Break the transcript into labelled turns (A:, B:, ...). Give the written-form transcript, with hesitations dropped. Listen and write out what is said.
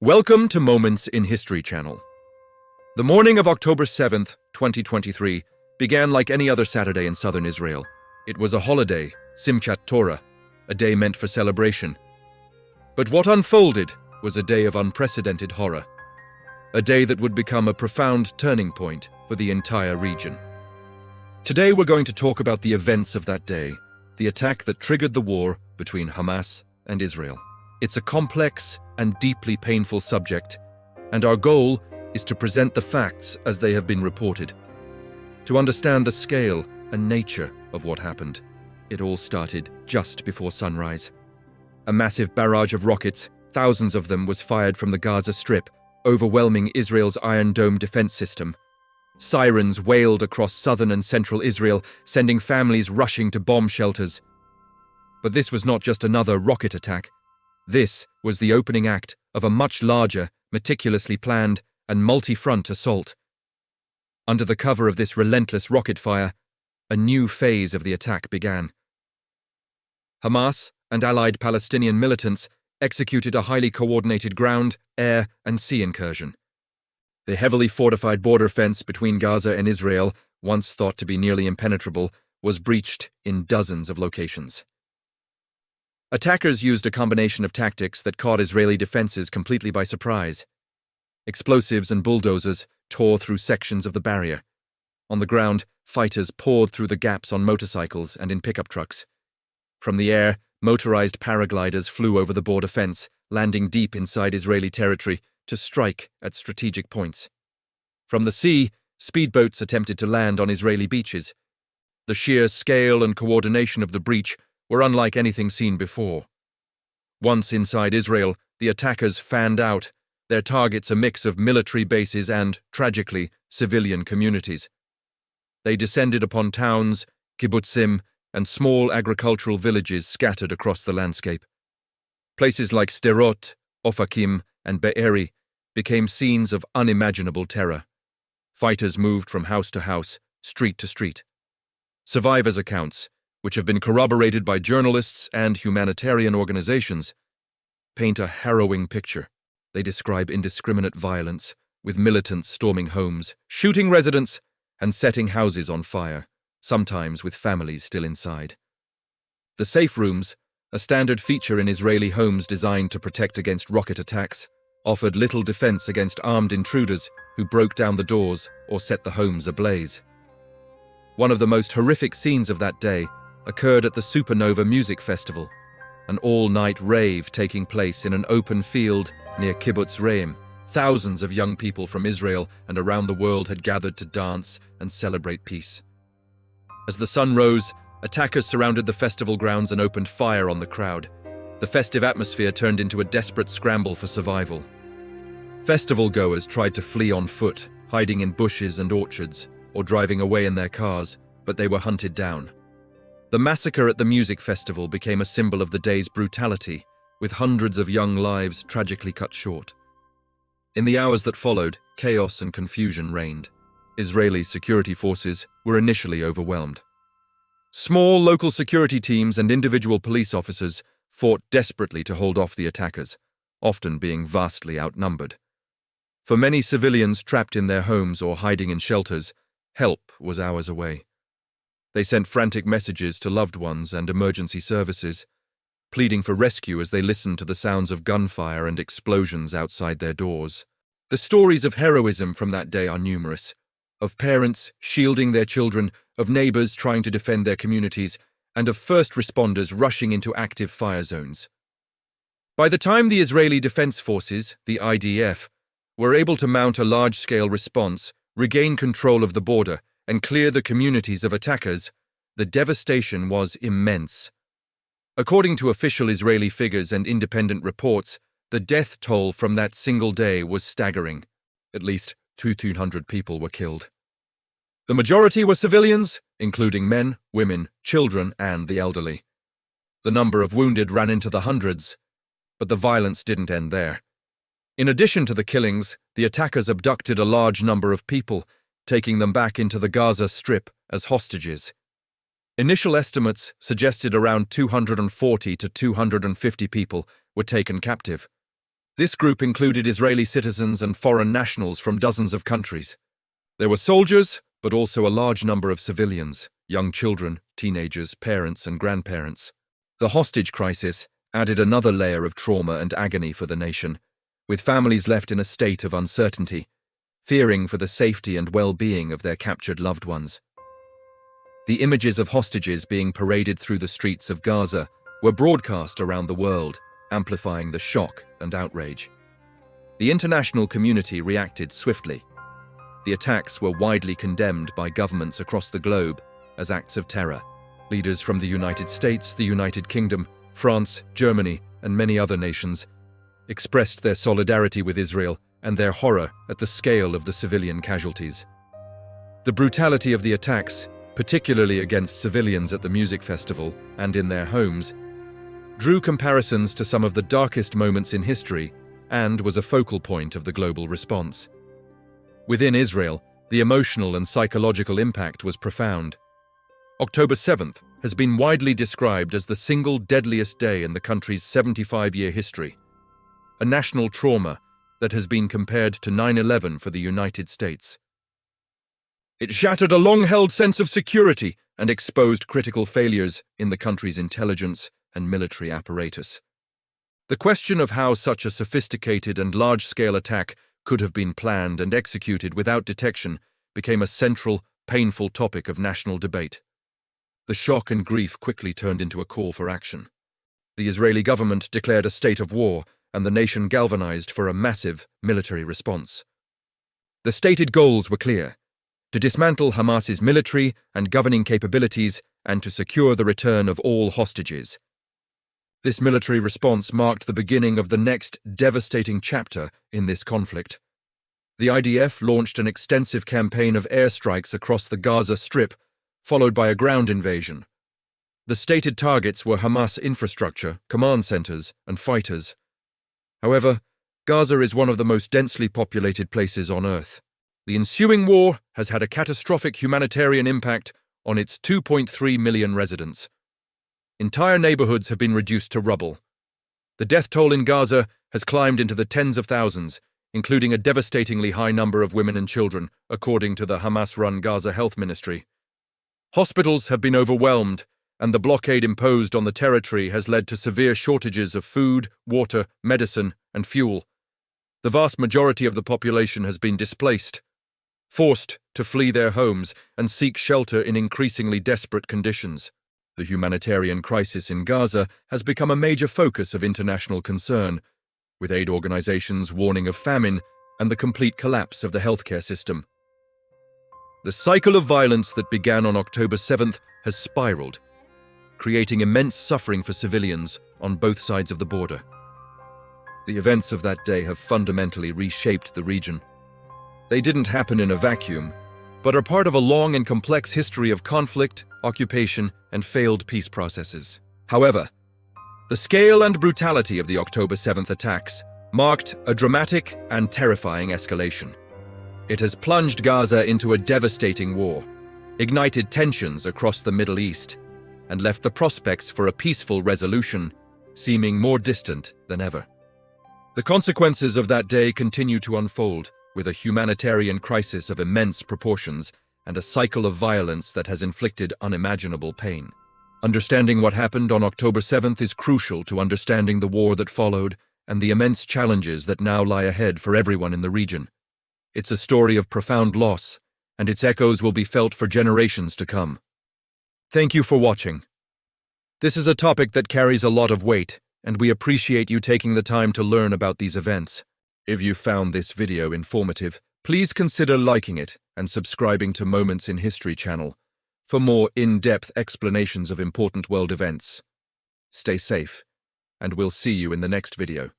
A: Welcome to Moments in History Channel. The morning of October 7th, 2023, began like any other Saturday in southern Israel. It was a holiday, Simchat Torah, a day meant for celebration. But what unfolded was a day of unprecedented horror, a day that would become a profound turning point for the entire region. Today we're going to talk about the events of that day, the attack that triggered the war between Hamas and Israel. It's a complex and deeply painful subject, and our goal is to present the facts as they have been reported. To understand the scale and nature of what happened, it all started just before sunrise. A massive barrage of rockets, thousands of them, was fired from the Gaza Strip, overwhelming Israel's Iron Dome defense system. Sirens wailed across southern and central Israel, sending families rushing to bomb shelters. But this was not just another rocket attack. This was the opening act of a much larger, meticulously planned, and multi-front assault. Under the cover of this relentless rocket fire, a new phase of the attack began. Hamas and allied Palestinian militants executed a highly coordinated ground, air, and sea incursion. The heavily fortified border fence between Gaza and Israel, once thought to be nearly impenetrable, was breached in dozens of locations. Attackers used a combination of tactics that caught Israeli defenses completely by surprise. Explosives and bulldozers tore through sections of the barrier. On the ground, fighters poured through the gaps on motorcycles and in pickup trucks. From the air, motorized paragliders flew over the border fence, landing deep inside Israeli territory to strike at strategic points. From the sea, speedboats attempted to land on Israeli beaches. The sheer scale and coordination of the breach were unlike anything seen before. Once inside Israel, the attackers fanned out, their targets a mix of military bases and, tragically, civilian communities. They descended upon towns, kibbutzim, and small agricultural villages scattered across the landscape. Places like Sderot, Ofakim, and Be'eri became scenes of unimaginable terror. Fighters moved from house to house, street to street. Survivors' accounts, which have been corroborated by journalists and humanitarian organizations, paint a harrowing picture. They describe indiscriminate violence, with militants storming homes, shooting residents, and setting houses on fire, sometimes with families still inside. The safe rooms, a standard feature in Israeli homes designed to protect against rocket attacks, offered little defense against armed intruders who broke down the doors or set the homes ablaze. One of the most horrific scenes of that day occurred at the Supernova Music Festival, an all-night rave taking place in an open field near Kibbutz Reim. Thousands of young people from Israel and around the world had gathered to dance and celebrate peace. As the sun rose, attackers surrounded the festival grounds and opened fire on the crowd. The festive atmosphere turned into a desperate scramble for survival. Festivalgoers tried to flee on foot, hiding in bushes and orchards, or driving away in their cars, but they were hunted down. The massacre at the music festival became a symbol of the day's brutality, with hundreds of young lives tragically cut short. In the hours that followed, chaos and confusion reigned. Israeli security forces were initially overwhelmed. Small local security teams and individual police officers fought desperately to hold off the attackers, often being vastly outnumbered. For many civilians trapped in their homes or hiding in shelters, help was hours away. They sent frantic messages to loved ones and emergency services, pleading for rescue as they listened to the sounds of gunfire and explosions outside their doors. The stories of heroism from that day are numerous, of parents shielding their children, of neighbors trying to defend their communities, and of first responders rushing into active fire zones. By the time the Israeli Defense Forces, the IDF, were able to mount a large-scale response, regain control of the border, and clear the communities of attackers, the devastation was immense. According to official Israeli figures and independent reports, the death toll from that single day was staggering. At least 200 people were killed. The majority were civilians, including men, women, children, and the elderly. The number of wounded ran into the hundreds, but the violence didn't end there. In addition to the killings, the attackers abducted a large number of people, taking them back into the Gaza Strip as hostages. Initial estimates suggested around 240 to 250 people were taken captive. This group included Israeli citizens and foreign nationals from dozens of countries. There were soldiers, but also a large number of civilians, young children, teenagers, parents, and grandparents. The hostage crisis added another layer of trauma and agony for the nation, with families left in a state of uncertainty, fearing for the safety and well-being of their captured loved ones. The images of hostages being paraded through the streets of Gaza were broadcast around the world, amplifying the shock and outrage. The international community reacted swiftly. The attacks were widely condemned by governments across the globe as acts of terror. Leaders from the United States, the United Kingdom, France, Germany, and many other nations expressed their solidarity with Israel and their horror at the scale of the civilian casualties. The brutality of the attacks, particularly against civilians at the music festival and in their homes, drew comparisons to some of the darkest moments in history and was a focal point of the global response. Within Israel, the emotional and psychological impact was profound. October 7th has been widely described as the single deadliest day in the country's 75-year history, a national trauma that has been compared to 9/11 for the United States. It shattered a long-held sense of security and exposed critical failures in the country's intelligence and military apparatus. The question of how such a sophisticated and large-scale attack could have been planned and executed without detection became a central, painful topic of national debate. The shock and grief quickly turned into a call for action. The Israeli government declared a state of war, and the nation galvanized for a massive military response. The stated goals were clear: to dismantle Hamas's military and governing capabilities and to secure the return of all hostages. This military response marked the beginning of the next devastating chapter in this conflict. The IDF launched an extensive campaign of airstrikes across the Gaza Strip, followed by a ground invasion. The stated targets were Hamas infrastructure, command centers, and fighters. However, Gaza is one of the most densely populated places on Earth. The ensuing war has had a catastrophic humanitarian impact on its 2.3 million residents. Entire neighborhoods have been reduced to rubble. The death toll in Gaza has climbed into the tens of thousands, including a devastatingly high number of women and children, according to the Hamas-run Gaza Health Ministry. Hospitals have been overwhelmed, and the blockade imposed on the territory has led to severe shortages of food, water, medicine, and fuel. The vast majority of the population has been displaced, forced to flee their homes and seek shelter in increasingly desperate conditions. The humanitarian crisis in Gaza has become a major focus of international concern, with aid organizations warning of famine and the complete collapse of the healthcare system. The cycle of violence that began on October 7th has spiraled, creating immense suffering for civilians on both sides of the border. The events of that day have fundamentally reshaped the region. They didn't happen in a vacuum, but are part of a long and complex history of conflict, occupation, and failed peace processes. However, the scale and brutality of the October 7th attacks marked a dramatic and terrifying escalation. It has plunged Gaza into a devastating war, ignited tensions across the Middle East, and left the prospects for a peaceful resolution seeming more distant than ever. The consequences of that day continue to unfold, with a humanitarian crisis of immense proportions and a cycle of violence that has inflicted unimaginable pain. Understanding what happened on October 7th is crucial to understanding the war that followed and the immense challenges that now lie ahead for everyone in the region. It's a story of profound loss, and its echoes will be felt for generations to come. Thank you for watching. This is a topic that carries a lot of weight, and we appreciate you taking the time to learn about these events. If you found this video informative, please consider liking it and subscribing to Moments in History channel for more in-depth explanations of important world events. Stay safe, and we'll see you in the next video.